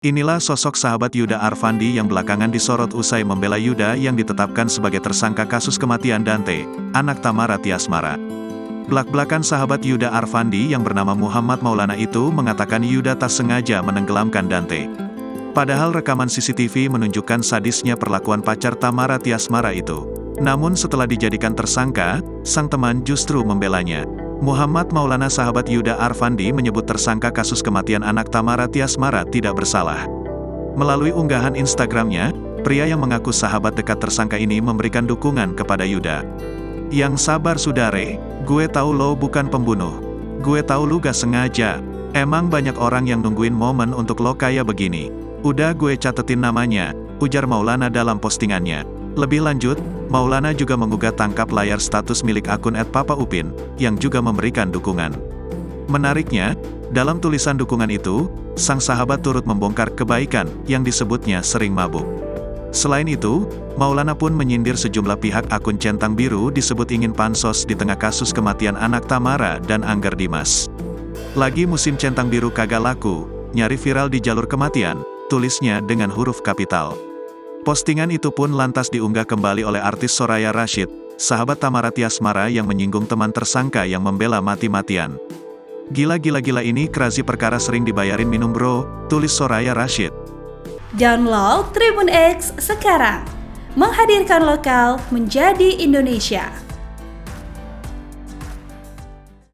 Inilah sosok sahabat Yuda Arfandi yang belakangan disorot usai membela Yuda yang ditetapkan sebagai tersangka kasus kematian Dante, anak Tamara Tiasmara. Belak-belakan sahabat Yuda Arfandi yang bernama Muhammad Maulana itu mengatakan Yuda tak sengaja menenggelamkan Dante. Padahal rekaman CCTV menunjukkan sadisnya perlakuan pacar Tamara Tiasmara itu. Namun setelah dijadikan tersangka, sang teman justru membelanya. Muhammad Maulana sahabat Yuda Arfandi menyebut tersangka kasus kematian anak Tamara Tiasmara tidak bersalah. Melalui unggahan Instagramnya, pria yang mengaku sahabat dekat tersangka ini memberikan dukungan kepada Yuda. "Yang sabar sudare, gue tahu lo bukan pembunuh. Gue tahu lu gak sengaja. Emang banyak orang yang nungguin momen untuk lo kayak begini. Udah gue catetin namanya," ujar Maulana dalam postingannya. Lebih lanjut, Maulana juga mengunggah tangkap layar status milik akun @papaupin, yang juga memberikan dukungan. Menariknya, dalam tulisan dukungan itu, sang sahabat turut membongkar kebaikan yang disebutnya sering mabuk. Selain itu, Maulana pun menyindir sejumlah pihak akun centang biru disebut ingin pansos di tengah kasus kematian anak Tamara dan Angger Dimas. "Lagi musim centang biru kagak laku, nyari viral di jalur kematian," tulisnya dengan huruf kapital. Postingan itu pun lantas diunggah kembali oleh artis Soraya Rashid, sahabat Tamara Tiasmara yang menyinggung teman tersangka yang membela mati-matian. "Gila ini Krazi perkara sering dibayarin minum bro," tulis Soraya Rashid. Download Tribun X sekarang, menghadirkan lokal menjadi Indonesia.